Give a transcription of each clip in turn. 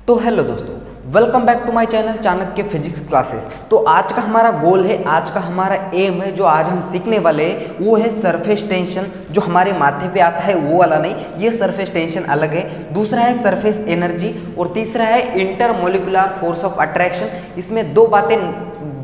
तो हेलो दोस्तों, welcome back to my channel Chanakya physics classes. तो आज का हमारा गोल है, आज का हमारा एम है, जो आज हम सीखने वाले हैं वो है सरफेस टेंशन। जो हमारे माथे पे आता है वो वाला नहीं, ये सरफेस टेंशन अलग है। दूसरा है सरफेस एनर्जी और तीसरा है इंटरमोलिकुलर फोर्स ऑफ अट्रैक्शन। इसमें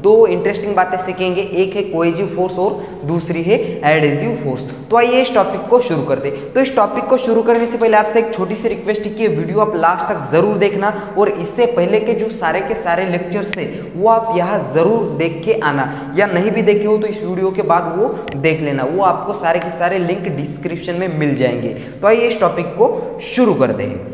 दो इंटरेस्टिंग बातें सीखेंगे, एक है कोहेसिव फोर्स और दूसरी है एडहेसिव फोर्स। तो आइए इस टॉपिक को शुरू करते। तो इस टॉपिक को शुरू करने से पहले आपसे एक छोटी सी रिक्वेस्ट है कि वीडियो आप लास्ट तक जरूर देखना, और इससे पहले के जो सारे के सारे लेक्चर्स है वो आप यहाँ जरूर देख के आना, या नहीं भी देखे हो तो इस वीडियो के बाद वो देख लेना, वो आपको सारे के सारे लिंक डिस्क्रिप्शन में मिल जाएंगे। तो आइए इस टॉपिक को शुरू करते हैं।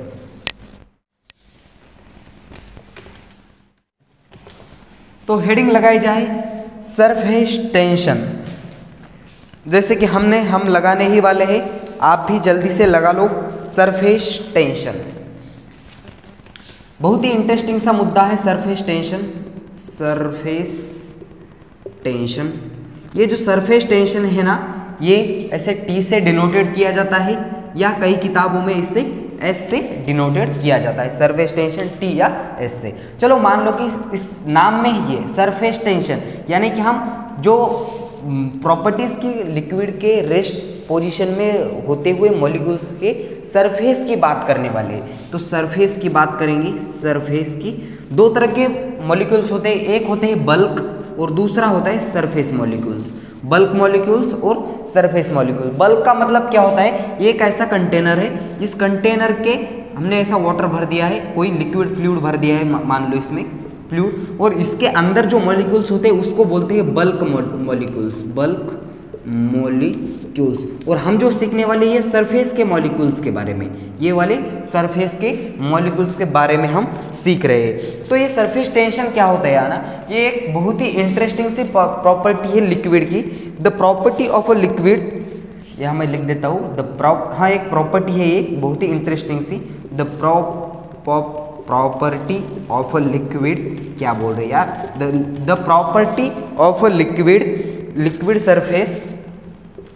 तो हेडिंग लगाई जाए सरफेस टेंशन। जैसे कि हम लगाने ही वाले हैं, आप भी जल्दी से लगा लो सरफेस टेंशन। बहुत ही इंटरेस्टिंग सा मुद्दा है सरफेस टेंशन। सरफेस टेंशन, ये जो सरफेस टेंशन है ना, ये ऐसे टी से डिनोटेड किया जाता है, या कई किताबों में इसे एस से डिनोटेड किया जाता है। सरफेस टेंशन टी या एस से। चलो मान लो कि इस नाम में ही है सरफेस टेंशन, यानी कि हम जो प्रॉपर्टीज की लिक्विड के रेस्ट पोजीशन में होते हुए मॉलिक्यूल्स के सरफेस की बात करने वाले हैं। तो सरफेस की बात करेंगे। सरफेस की दो तरह के मॉलिक्यूल्स होते हैं, एक होते हैं बल्क और दूसरा होता है सरफेस मॉलिक्यूल्स। बल्क मॉलिक्यूल्स और सरफेस मॉलिक्यूल्स। बल्क का मतलब क्या होता है, ये एक ऐसा कंटेनर है, इस कंटेनर के हमने ऐसा वाटर भर दिया है, कोई लिक्विड फ्लूइड भर दिया है, मान लो इसमें फ्लूइड, और इसके अंदर जो मॉलिक्यूल्स होते हैं उसको बोलते हैं बल्क मॉलिक्यूल्स। Bulk molecules. और हम जो सीखने वाले ये सरफेस के मॉलिक्यूल्स के बारे में, ये वाले सरफेस के मॉलिक्यूल्स के बारे में हम सीख रहे हैं। तो ये सरफेस टेंशन क्या होता है ना, ये एक बहुत ही इंटरेस्टिंग सी प्रॉपर्टी है लिक्विड की। The property of a liquid, यह मैं लिख देता हूँ, एक प्रॉपर्टी है, एक बहुत ही इंटरेस्टिंग सी। The property of a liquid, क्या बोल रहे यार, the property of a liquid surface,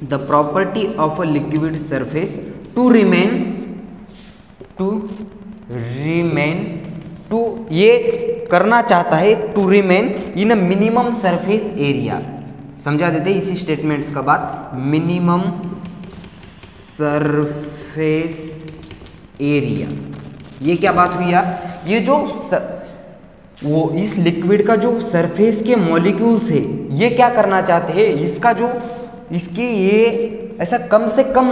the property of a liquid surface to ये करना चाहता है to remain in a minimum surface area. समझा देते इसी स्टेटमेंट्स का बात। मिनिमम सरफेस एरिया, ये क्या बात हुई यार, ये जो वो इस लिक्विड का जो सरफेस के मॉलिक्यूल्स है ये क्या करना चाहते हैं, इसका जो इसकी ये ऐसा कम से कम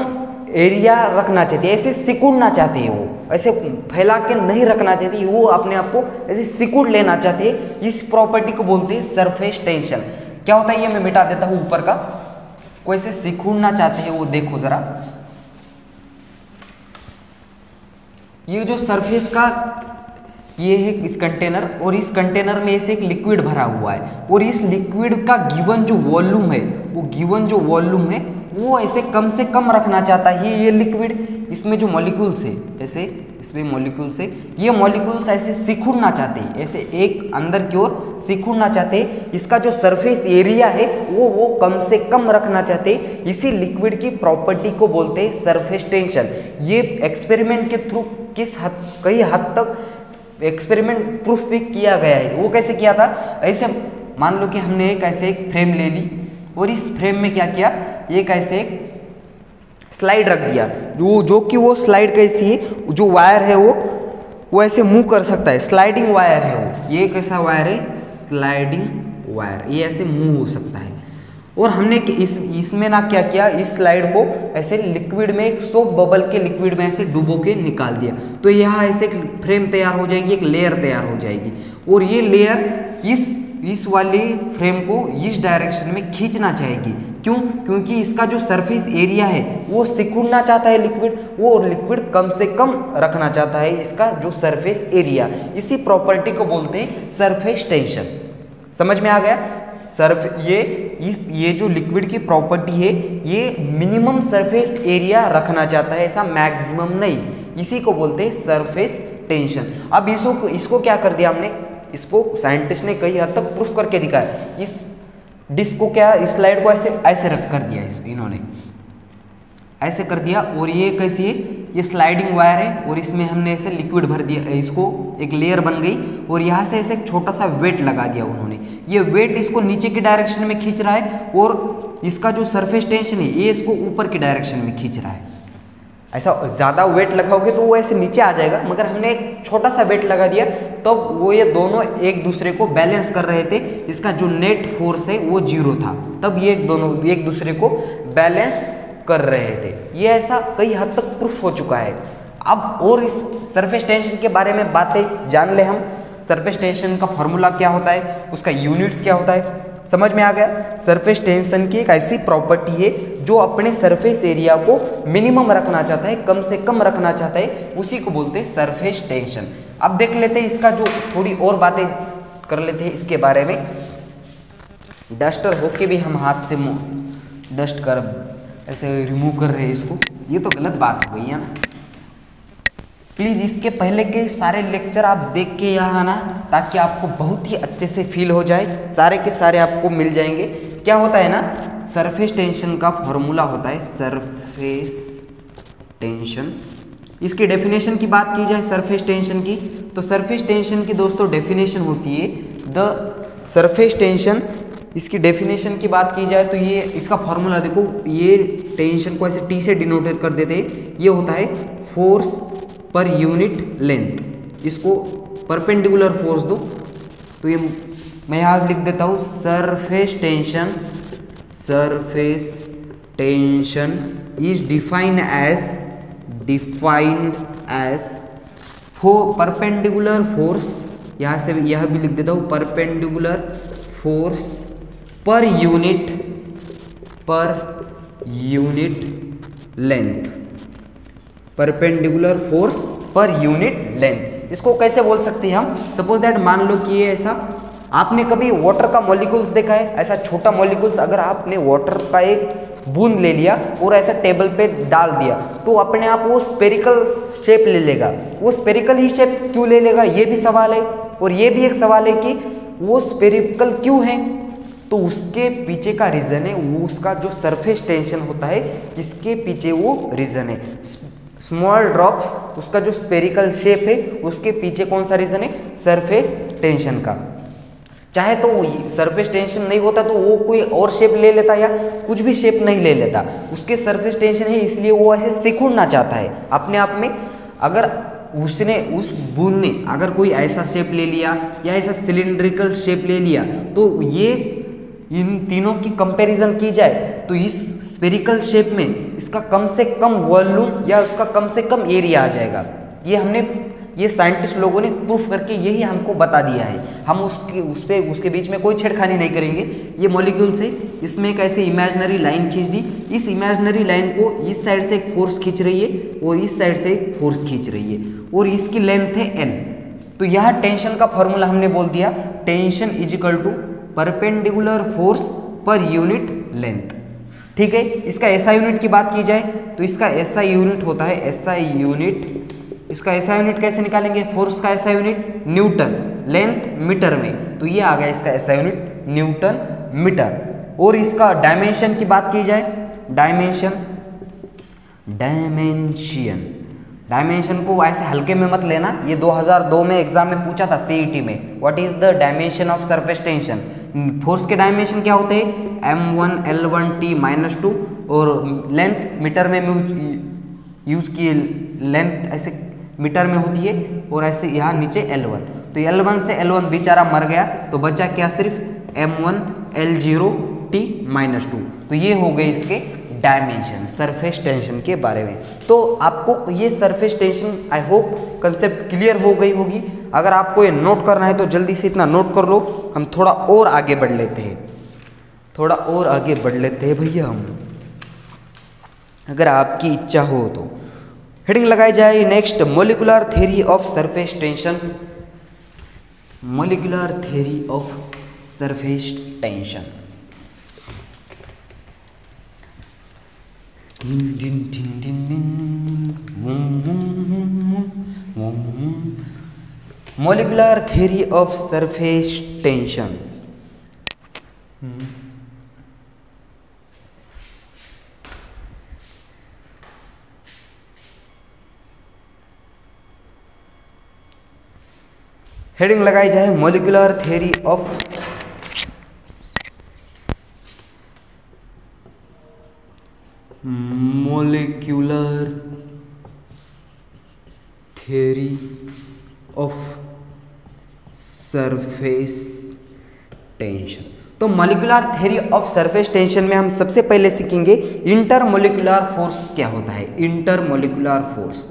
एरिया रखना चाहते हैं, ऐसे सिकुड़ना चाहते हैं, वो ऐसे फैला के नहीं रखना चाहती, वो अपने आप को ऐसे सिकुड़ लेना चाहते हैं। इस प्रॉपर्टी को बोलते हैं सरफेस टेंशन। क्या होता है ये मैं मिटा देता हूँ ऊपर का, कोई ऐसे सिकुड़ना चाहते हैं, वो देखो जरा, ये जो सरफेस का ये है इस कंटेनर, और इस कंटेनर में ऐसे एक लिक्विड भरा हुआ है, और इस लिक्विड का गिवन जो वॉल्यूम है, वो गिवन जो वॉल्यूम है वो ऐसे कम से कम रखना चाहता है ये लिक्विड। इसमें जो मॉलिक्यूल्स है, ऐसे इसमें मॉलिक्यूल्स है, ये मॉलिक्यूल्स ऐसे सिकुड़ना चाहते हैं, ऐसे एक अंदर की ओर सिकुड़ना चाहते हैं। इसका जो सरफेस एरिया है वो कम से कम रखना चाहते हैं। इसी लिक्विड की प्रॉपर्टी को बोलते हैं सरफेस टेंशन। ये एक्सपेरिमेंट के थ्रू कई हद तक एक्सपेरिमेंट प्रूफ भी किया गया है। वो कैसे किया था, ऐसे मान लो कि हमने एक फ्रेम ले ली, और इस फ्रेम में क्या किया, एक ऐसे एक स्लाइड रख दिया, जो कि वो स्लाइड कैसी है, जो वायर है वो ऐसे मूव कर सकता है, स्लाइडिंग वायर है वो, ये कैसा वायर है, स्लाइडिंग वायर, ये ऐसे मूव हो सकता है। और हमने इसमें ना क्या किया, इस स्लाइड को ऐसे लिक्विड में, एक सोप बबल के लिक्विड में ऐसे डुबो के निकाल दिया, तो यहाँ ऐसे एक फ्रेम तैयार हो जाएगी, एक लेयर तैयार हो जाएगी, और ये लेयर इस वाली फ्रेम को इस डायरेक्शन में खींचना चाहेगी। क्यों? क्योंकि इसका जो सरफेस एरिया है वो सिकुड़ना चाहता है लिक्विड, वो लिक्विड कम से कम रखना चाहता है इसका जो सरफेस एरिया। इसी प्रॉपर्टी को बोलते हैं सरफेस टेंशन। समझ में आ गया? ये जो लिक्विड की प्रॉपर्टी है ये मिनिमम सरफेस एरिया रखना चाहता है, ऐसा मैक्सिमम नहीं। इसी को बोलते हैं सरफेस टेंशन। अब इसको क्या कर दिया हमने, इसको साइंटिस्ट ने कई हद तक प्रूफ करके दिखाया। इस डिस्क को क्या, इस स्लाइड को ऐसे रख कर दिया इन्होंने, ऐसे कर दिया, और ये कैसी है, ये स्लाइडिंग वायर है और इसमें हमने ऐसे लिक्विड भर दिया, इसको एक लेयर बन गई और यहाँ से ऐसे एक छोटा सा वेट लगा दिया उन्होंने। ये वेट इसको नीचे की डायरेक्शन में खींच रहा है और इसका जो सरफेस टेंशन है ये इसको ऊपर की डायरेक्शन में खींच रहा है। ऐसा ज़्यादा वेट लगाओगे तो वो ऐसे नीचे आ जाएगा, मगर हमने एक छोटा सा वेट लगा दिया तो वो ये दोनों एक दूसरे को बैलेंस कर रहे थे। इसका जो नेट फोर्स है वो 0 था, तब ये दोनों एक दूसरे को बैलेंस कर रहे थे। ये ऐसा कई हद तक प्रूफ हो चुका है। अब और इस सरफेस टेंशन के बारे में बातें जान ले हम। सरफेस टेंशन का फॉर्मूला क्या होता है, उसका यूनिट्स क्या होता है, समझ में आ गया। सरफेस टेंशन की एक ऐसी प्रॉपर्टी है जो अपने सरफेस एरिया को मिनिमम रखना चाहता है, कम से कम रखना चाहता है, उसी को बोलते हैं सरफेस टेंशन। अब देख लेते हैं इसका जो थोड़ी और बातें कर लेते हैं इसके बारे में। डस्टर होके भी हम हाथ से डस्ट कर ऐसे रिमूव कर रहे हैं इसको, ये तो गलत बात हो गई है ना। प्लीज़ इसके पहले के सारे लेक्चर आप देख के यहाँ आना ताकि आपको बहुत ही अच्छे से फील हो जाए, सारे के सारे आपको मिल जाएंगे। क्या होता है ना, सरफेस टेंशन का फॉर्मूला होता है सरफेस टेंशन। इसकी डेफिनेशन की बात की जाए सरफेस टेंशन की, तो सरफेस टेंशन की दोस्तों डेफिनेशन होती है द सरफेस टेंशन। इसकी डेफिनेशन की बात की जाए तो ये इसका फॉर्मूला देखो, ये टेंशन को ऐसे टी से डिनोटेड कर देते हैं। ये होता है फोर्स पर यूनिट लेंथ। इसको परपेंडिकुलर फोर्स दो तो ये मैं यहाँ लिख देता हूँ surface tension is defined as perpendicular force, यहाँ से यह भी लिख देता हूँ perpendicular force per unit length, perpendicular force per unit length. इसको कैसे बोल सकते हैं हम, सपोज दैट मान लो कि ये ऐसा, आपने कभी वाटर का मॉलिक्यूल्स देखा है, ऐसा छोटा मॉलिक्यूल्स, अगर आपने वाटर का एक बूंद ले लिया और ऐसा टेबल पे डाल दिया तो अपने आप वो स्पेरिकल शेप ले लेगा। वो स्पेरिकल ही शेप क्यों ले लेगा, ये भी सवाल है। और ये भी एक सवाल है कि वो स्पेरिकल क्यों है, तो उसके पीछे का रीज़न है वो उसका जो सरफेस टेंशन होता है, इसके पीछे वो रीज़न है। स्मॉल ड्रॉप्स, उसका जो स्पेरिकल शेप है उसके पीछे कौन सा रीज़न है, सरफेस टेंशन का। चाहे तो सरफेस टेंशन नहीं होता तो वो कोई और शेप ले लेता या कुछ भी शेप नहीं ले लेता, उसके सरफेस टेंशन है इसलिए वो ऐसे सिकुड़ना चाहता है अपने आप में। अगर उसने उस बूंद ने अगर कोई ऐसा शेप ले लिया या ऐसा सिलिंड्रिकल शेप ले लिया तो ये इन तीनों की कंपैरिजन की जाए तो इस स्फेरिकल शेप में इसका कम से कम वॉल्यूम या उसका कम से कम एरिया आ जाएगा। ये साइंटिस्ट लोगों ने प्रूफ करके यही हमको बता दिया है। हम उसके बीच में कोई छेड़खानी नहीं करेंगे। ये मॉलिक्यूल से इसमें एक ऐसे इमेजिनरी लाइन खींच दी, इस इमेजिनरी लाइन को इस साइड से एक फोर्स खींच रही है और इस साइड से एक फोर्स खींच रही है और इसकी लेंथ है n। तो यह टेंशन का फॉर्मूला हमने बोल दिया, tension is equal to perpendicular force per unit length. ठीक है, इसका एसआई यूनिट की बात की जाए तो इसका एसआई यूनिट होता है एसआई यूनिट। इसका एसआई यूनिट कैसे निकालेंगे, फोर्स का SI unit newton, length metre में, तो ये आ गया इसका एसआई यूनिट न्यूटन मीटर। और इसका डायमेंशन की बात की जाए, डायमेंशन को ऐसे हल्के में मत लेना, ये 2002 में एग्जाम में पूछा था सीईटी में, what is the dimension of surface tension. Force के डायमेंशन क्या होते हैं, m1 l1 t-2 और लेंथ मीटर में यूज की लेंथ ऐसे मीटर में होती है और ऐसे यहाँ नीचे L1। तो L1 से L1 बेचारा मर गया तो बचा क्या, सिर्फ m1 l0 t-2। तो ये हो गए इसके डायमेंशन सरफेस टेंशन के बारे में। तो आपको ये surface tension I hope concept clear हो गई होगी। अगर आपको ये नोट करना है तो जल्दी से इतना नोट कर लो। हम थोड़ा और आगे बढ़ लेते हैं, भैया हम, अगर आपकी इच्छा हो तो। हेडिंग लगाई जाए next, molecular theory of surface tension. Molecular theory of surface tension. Molecular theory of surface tension. Heading लगाई जाए molecular theory of molecular theory of surface tension. तो molecular theory of surface tension में हम सबसे पहले सीखेंगे इंटरमोलिकुलर फोर्स क्या होता है। Intermolecular force,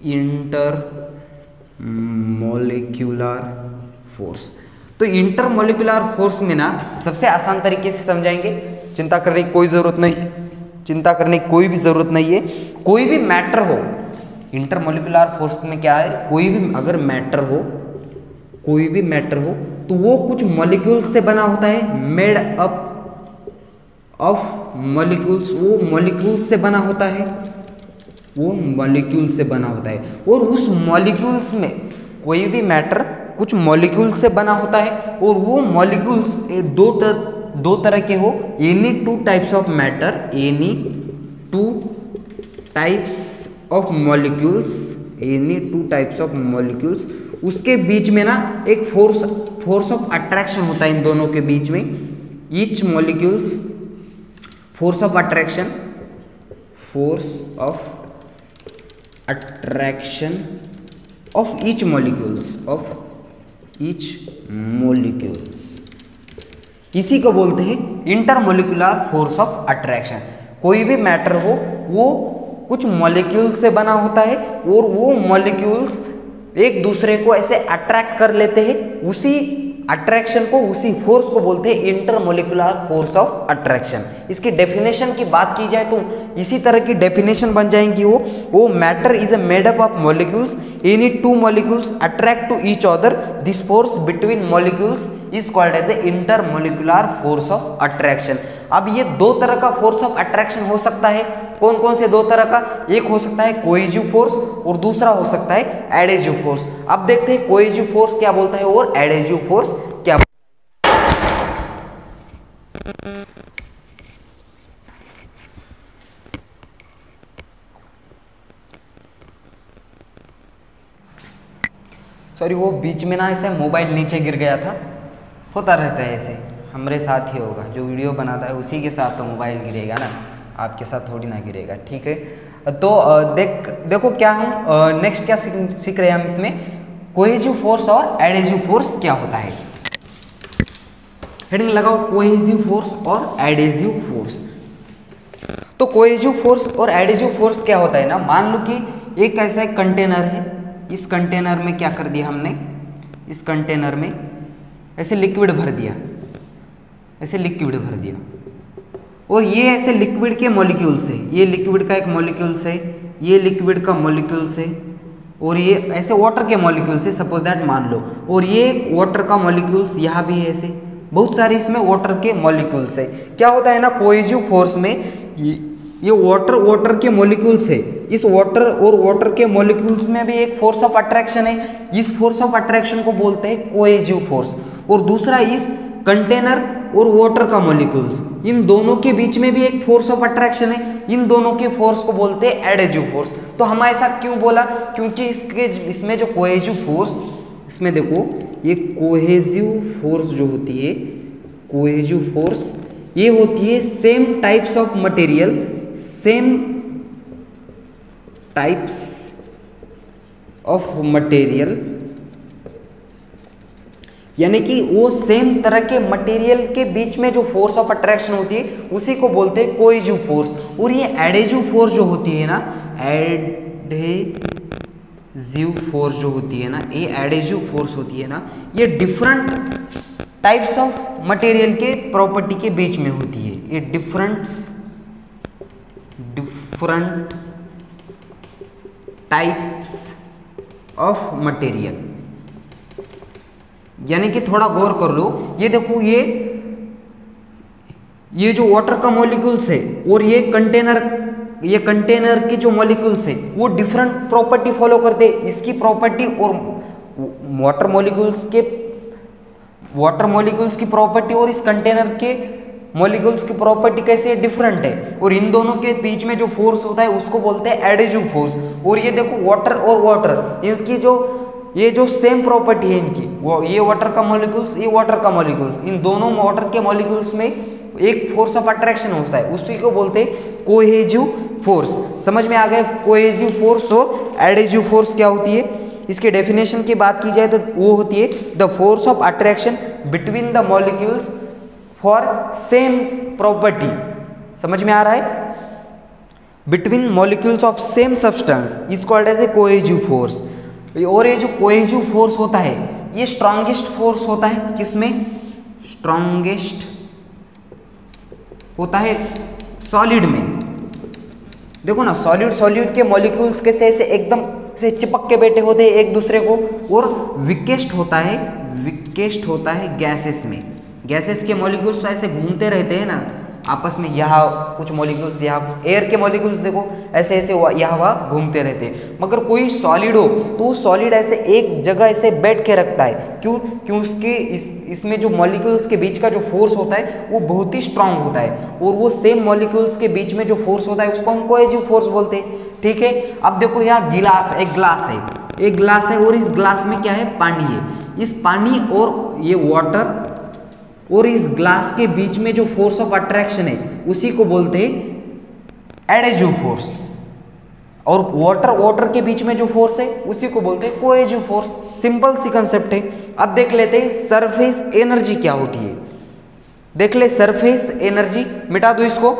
intermolecular force. तो इंटरमोलिकुलर फोर्स में ना सबसे आसान तरीके से समझाएंगे, चिंता करने की कोई ज़रूरत नहीं, चिंता करने की कोई भी ज़रूरत नहीं है। कोई भी मैटर हो, इंटरमोलिकुलर फोर्स में क्या है, कोई भी अगर मैटर हो, कोई भी मैटर हो तो वो कुछ मॉलिक्यूल्स से बना होता है, मेड अप ऑफ मॉलिक्यूल्स, वो मॉलिक्यूल्स से बना होता है, वो मॉलिक्यूल से बना होता है। और उस मॉलिक्यूल्स में कोई भी मैटर कुछ मॉलिक्यूल्स से बना होता है और वो मॉलिक्यूल्स दो तरह के हो, any two types of matter, any two types of molecules, any two types of molecules, उसके बीच में ना एक फोर्स ऑफ अट्रैक्शन होता है इन दोनों के बीच में। Each molecules, force of attraction, force of attraction of each molecules, of each molecules, इसी को बोलते हैं इंटरमोलिकुलर फोर्स ऑफ अट्रैक्शन। कोई भी मैटर हो वो कुछ मॉलिक्यूल्स से बना होता है और वो मॉलिक्यूल्स एक दूसरे को ऐसे अट्रैक्ट कर लेते हैं, उसी अट्रैक्शन को, उसी फोर्स को बोलते हैं इंटरमोलिकुलर फोर्स ऑफ अट्रैक्शन। इसकी डेफिनेशन की बात की जाए तो इसी तरह की डेफिनेशन बन जाएंगी वो matter is a made up of molecules, any two molecules attract to each other, this force between molecules is called as a intermolecular force of attraction. अब ये दो तरह का फोर्स ऑफ अट्रैक्शन हो सकता है। कौन कौन से दो तरह का? एक हो सकता है कोहेसिव फोर्स और दूसरा हो सकता है एडहेसिव फोर्स। अब देखते हैं कोहेसिव फोर्स क्या बोलता है और एडहेसिव फोर्स क्या। सॉरी, वो बीच में ना ऐसे मोबाइल नीचे गिर गया था, होता रहता है ऐसे, हमारे साथ ही होगा, जो वीडियो बनाता है उसी के साथ तो मोबाइल गिरेगा ना, आपके साथ थोड़ी ना गिरेगा, ठीक है। तो देखो क्या हम नेक्स्ट क्या सीख रहे हैं हम इसमें, कोहेसिव फोर्स और एडहेसिव फोर्स क्या होता है। हेडिंग लगाओ कोहेसिव फोर्स और एडहेसिव फोर्स। तो कोहेसिव फोर्स और एडहेसिव फोर्स क्या होता है ना, मान लो कि एक ऐसा एक कंटेनर है, इस कंटेनर में क्या कर दिया हमने, इस कंटेनर में ऐसे लिक्विड भर दिया, ऐसे लिक्विड भर दिया, और ये ऐसे लिक्विड के मॉलिक्यूल्स है, ये लिक्विड का एक मॉलिक्यूल्स है, ये लिक्विड का मॉलिक्यूल्स है, और ये ऐसे वाटर के मॉलिक्यूल्स है, सपोज दैट मान लो, और ये वाटर का मॉलिक्यूल्स यहाँ भी है, ऐसे बहुत सारे इसमें वाटर के मॉलिक्यूल्स है। क्या होता है ना कोहेसिव फोर्स में, ये वाटर के मॉलिक्यूल्स है, इस वाटर और वाटर के मॉलिक्यूल्स में भी एक फोर्स ऑफ अट्रैक्शन है, इस फोर्स ऑफ अट्रैक्शन को बोलते हैं कोहेसिव फोर्स। और दूसरा इस कंटेनर और वाटर का मॉलिक्यूल्स, इन दोनों के बीच में भी एक फोर्स ऑफ अट्रैक्शन है, इन दोनों के फोर्स को बोलते हैं एडहेसिव फोर्स। तो हम ऐसा क्यों बोला, क्योंकि इसमें जो कोहेसिव फोर्स, इसमें देखो ये कोहेसिव फोर्स जो होती है, कोहेसिव फोर्स ये होती है same types of material, same types of material, यानी कि वो सेम तरह के मटेरियल के बीच में जो फोर्स ऑफ अट्रैक्शन होती है उसी को बोलते हैं कोहेसिव फोर्स। और ये एडहेसिव फोर्स जो होती है ना, एडहेसिव फोर्स जो होती है ना, ये एडहेसिव फोर्स होती है ना, ये डिफरेंट टाइप्स ऑफ मटेरियल के प्रॉपर्टी के बीच में होती है, ये डिफरेंट टाइप्स ऑफ मटेरियल। यानी कि थोड़ा गौर कर लो, ये देखो ये जो वाटर का मॉलिक्यूल्स है और ये कंटेनर के जो मॉलिक्यूल्स है वो डिफरेंट प्रॉपर्टी फॉलो करते हैं। इसकी प्रॉपर्टी और वाटर मॉलिक्यूल्स की प्रॉपर्टी और इस कंटेनर के मॉलिक्यूल्स की प्रॉपर्टी कैसे है, डिफरेंट है। और इन दोनों के बीच में जो फोर्स होता है उसको बोलते हैं एडहेसिव फोर्स। और ये देखो वाटर और वाटर, इसकी जो ये जो सेम प्रॉपर्टी है इनकी, वो ये वाटर का मॉलिक्यूल्स, ये वाटर का मॉलिक्यूल्स, इन दोनों वाटर के मॉलिक्यूल्स में एक फोर्स ऑफ अट्रैक्शन होता है, उसी को बोलते हैं कोहेजिव फोर्स। समझ में आ गया? कोहेजिव फोर्स और एडेजिव फोर्स क्या होती है? इसके डेफिनेशन की बात की जाए तो वो होती है the force of attraction between the molecules for same property. समझ में आ रहा है? Between molecules of same substance is called as a cohesive force. और ये जो कोहेजिव फोर्स होता है ये स्ट्रॉन्गेस्ट फोर्स होता है, किसमें? स्ट्रॉन्गेस्ट होता है सॉलिड में। देखो ना, सॉलिड के मॉलिक्यूल्स कैसे ऐसे एकदम से चिपक के बैठे होते हैं एक दूसरे को, और वीकेस्ट होता है गैसेस में। गैसेस के मॉलिक्यूल्स ऐसे घूमते रहते हैं ना आपस में, यहाँ कुछ मॉलिक्यूल्स, यहाँ कुछ, एयर के मॉलिक्यूल्स देखो ऐसे ऐसे यहाँ वहाँ घूमते रहते हैं। मगर कोई सॉलिड हो तो वो सॉलिड ऐसे एक जगह ऐसे बैठ के रखता है। क्यों? क्यों? उसके इसमें जो मॉलिक्यूल्स के बीच का जो फोर्स होता है वो बहुत ही स्ट्रांग होता है, और वो सेम मॉलिक्यूल्स के बीच में जो फोर्स होता है उसको हम कोहेजिव फोर्स बोलते हैं। ठीक है, अब देखो यहाँ एक ग्लास है और इस ग्लास में क्या है? पानी है। इस पानी और ये वाटर और इस ग्लास के बीच में जो फोर्स ऑफ अट्रैक्शन है उसी को बोलते हैं एडेजिव फोर्स, और वाटर के बीच में जो फोर्स है उसी को बोलते हैं कोहेजिव फोर्स। सिंपल सी कंसेप्ट है। अब देख लेते हैं सरफेस एनर्जी क्या होती है। देख ले सरफेस एनर्जी, मिटा दो इसको,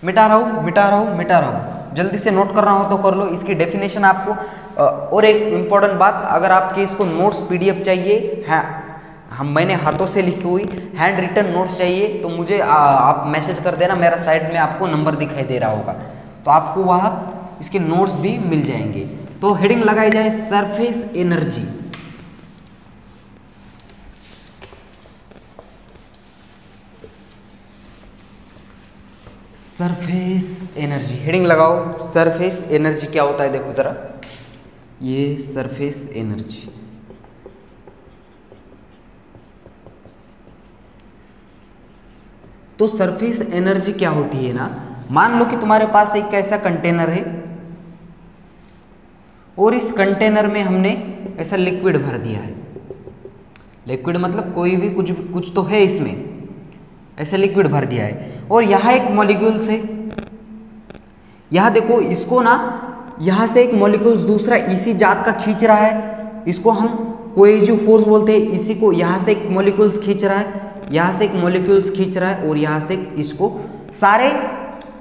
मिटा रहा हूं, जल्दी से नोट करना हो तो कर लो। इसकी डेफिनेशन आपको और एक इम्पॉर्टेंट बात, अगर आपके इसको नोट्स पीडीएफ चाहिए, मैंने हाथों से लिखी हुई हैंड रिटन नोट्स चाहिए तो मुझे आप मैसेज कर देना, मेरा साइड में आपको नंबर दिखाई दे रहा होगा, तो आपको वहाँ इसके नोट्स भी मिल जाएंगे। तो हेडिंग लगाई जाए surface energy. Surface energy heading लगाओ। सरफेस एनर्जी क्या होता है देखो जरा, ये सरफेस एनर्जी। तो सरफेस एनर्जी क्या होती है ना, मान लो कि तुम्हारे पास एक ऐसा कंटेनर है और इस कंटेनर में हमने ऐसा लिक्विड भर दिया है। लिक्विड मतलब कोई भी कुछ तो है इसमें, ऐसा लिक्विड भर दिया है, और यहाँ एक मॉलिक्यूल्स है। यहाँ देखो, इसको ना यहाँ से एक मॉलिक्यूल्स दूसरा इसी जात का खींच रहा है, इसको हम कोहेजिव फोर्स बोलते हैं। इसी को यहाँ से एक मॉलिक्यूल्स खींच रहा है, यहाँ से एक मॉलिक्यूल्स खींच रहा है, और यहाँ से इसको सारे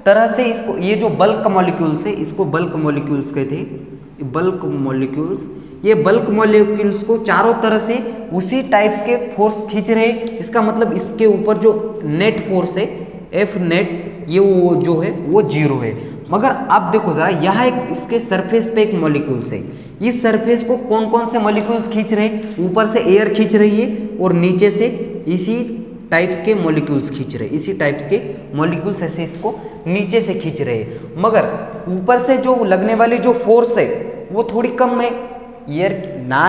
तरह से इसको, ये जो बल्क मॉलिक्यूल्स है इसको बल्क मॉलिक्यूल्स कहते हैं। बल्क मॉलिक्यूल्स, ये बल्क मॉलिक्यूल्स को चारों तरह से उसी टाइप्स के फोर्स खींच रहे हैं। इसका मतलब इसके ऊपर जो नेट फोर्स है एफ नेट, ये वो जो है वो 0 है। मगर अब देखो जरा, यहाँ एक इसके सरफेस पे एक मॉलिक्यूल्स है। इस सरफेस को कौन कौन से मॉलिक्यूल्स खींच रहे हैं? ऊपर से एयर खींच रही है और नीचे से इसी टाइप्स के मॉलिक्यूल्स खींच रहे हैं। इसी टाइप्स के मॉलिक्यूल्स ऐसे इसको नीचे से खींच रहे हैं। मगर ऊपर से जो लगने वाली जो फोर्स है वो थोड़ी कम है। एयर ना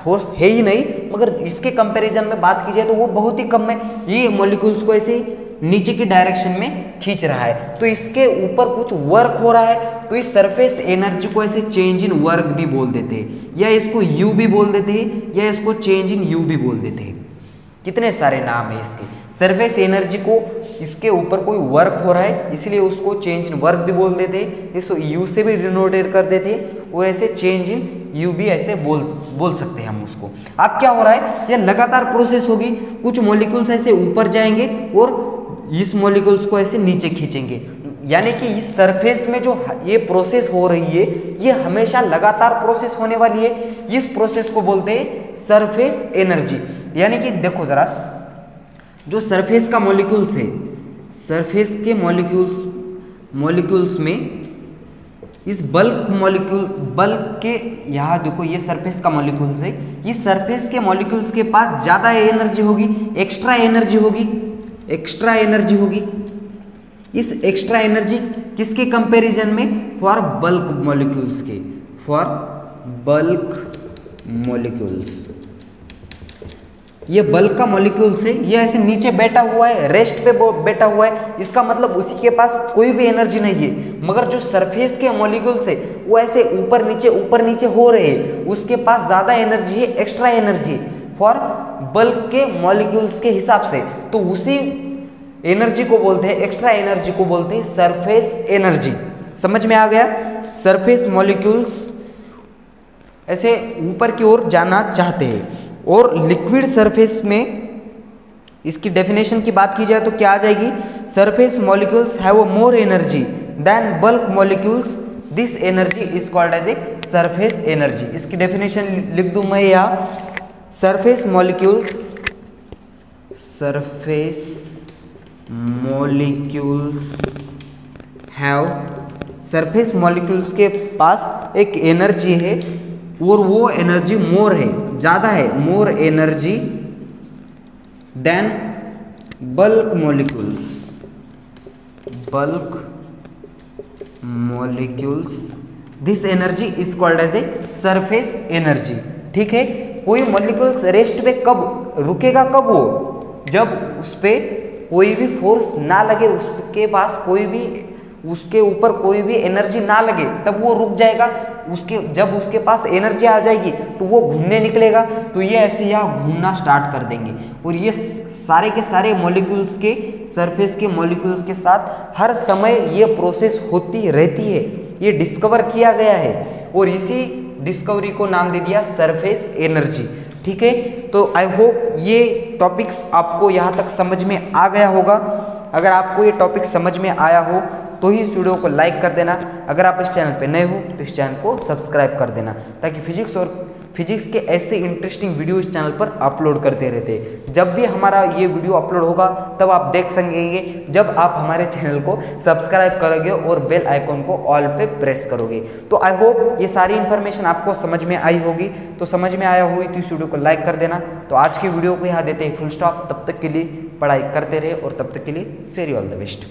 फोर्स है ही नहीं, मगर इसके कंपैरिजन में बात की जाए तो वो बहुत ही कम है। ये मॉलिक्यूल्स को ऐसे नीचे की डायरेक्शन में खींच रहा है, तो इसके ऊपर कुछ वर्क हो रहा है। तो इस सरफेस एनर्जी को ऐसे चेंज इन वर्क भी बोल देते हैं, या इसको यू भी बोल देते हैं, या इसको चेंज इन यू भी बोल देते हैं। कितने सारे नाम है इसके। सरफेस एनर्जी को इसके ऊपर कोई वर्क हो रहा है इसलिए उसको चेंज इन वर्क भी बोल देते हैं, इसको यू से भी डिनोटेट कर देते हैं, और ऐसे चेंज इन यू भी ऐसे बोल सकते हैं हम उसको। अब क्या हो रहा है, ये लगातार प्रोसेस होगी। कुछ मॉलिक्यूल्स ऐसे ऊपर जाएंगे और इस मॉलिक्यूल्स को ऐसे नीचे खींचेंगे, यानी कि इस सरफेस में जो ये प्रोसेस हो रही है ये हमेशा लगातार प्रोसेस होने वाली है। इस प्रोसेस को बोलते हैं सरफेस एनर्जी। यानी कि देखो जरा, जो सरफेस का मॉलिक्यूल्स है, सरफेस के मॉलिक्यूल्स में इस बल्क के यहाँ देखो, ये सरफेस का मॉलिक्यूल्स है। इस सरफेस के मॉलिक्यूल्स के पास ज़्यादा एनर्जी होगी, एक्स्ट्रा एनर्जी होगी। इस एक्स्ट्रा एनर्जी किसके कंपैरिजन में? फॉर बल्क मॉलिक्यूल्स के, फॉर बल्क मॉलिक्यूल्स। ये बल्क का मॉलिक्यूल्स है, ये ऐसे नीचे बैठा हुआ है, रेस्ट पे बैठा हुआ है, इसका मतलब उसी के पास कोई भी एनर्जी नहीं है। मगर जो सरफेस के मॉलिक्यूल्स है वो ऐसे ऊपर नीचे हो रहे हैं, उसके पास ज़्यादा एनर्जी है, एक्स्ट्रा एनर्जी फॉर बल्क के मॉलिक्यूल्स के हिसाब से। तो उसी एनर्जी को बोलते हैं, एक्स्ट्रा एनर्जी को बोलते हैं सरफेस एनर्जी। समझ में आ गया? सरफेस मॉलिक्यूल्स ऐसे ऊपर की ओर जाना चाहते हैं। और लिक्विड सरफेस में इसकी डेफिनेशन की बात की जाए तो क्या आ जाएगी? Surface molecules have more energy than bulk molecules, this energy is called as a surface energy. इसकी डेफिनेशन लिख दूं मैं यहाँ, surface molecules have, surface molecules के पास एक एनर्जी है और वो एनर्जी मोर है, ज़्यादा है, more energy than bulk molecules, this energy is called as a surface energy. ठीक है, कोई मॉलिक्यूल्स रेस्ट पे कब रुकेगा, कब वो, जब उस पे कोई भी फोर्स ना लगे, उसके पास कोई भी, उसके ऊपर कोई भी एनर्जी ना लगे, तब वो रुक जाएगा। जब उसके पास एनर्जी आ जाएगी तो वो घूमने निकलेगा, तो ये ऐसे यहाँ घूमना स्टार्ट कर देंगे। और ये सारे के सारे मॉलिक्यूल्स के, सरफेस के मॉलिक्यूल्स के साथ हर समय ये प्रोसेस होती रहती है। ये डिस्कवर किया गया है और इसी डिस्कवरी को नाम दे दिया सरफेस एनर्जी। ठीक है, तो आई होप ये टॉपिक्स आपको यहाँ तक समझ में आ गया होगा। अगर आपको ये टॉपिक समझ में आया हो तो ही इस वीडियो को लाइक कर देना। अगर आप इस चैनल पे नए हो तो इस चैनल को सब्सक्राइब कर देना, ताकि फिजिक्स के ऐसे इंटरेस्टिंग वीडियो इस चैनल पर अपलोड करते रहते हैं। जब भी हमारा ये वीडियो अपलोड होगा तब आप देख सकेंगे, जब आप हमारे चैनल को सब्सक्राइब करोगे और बेल आइकॉन को ऑल पे प्रेस करोगे। तो आई होप ये सारी इन्फॉर्मेशन आपको समझ में आई होगी। तो समझ में आया हुई तो इस वीडियो को लाइक कर देना। तो आज की वीडियो को यहाँ देते हैं फुल स्टॉप। तब तक के लिए पढ़ाई करते रहे और तब तक के लिए वेरी ऑल द बेस्ट।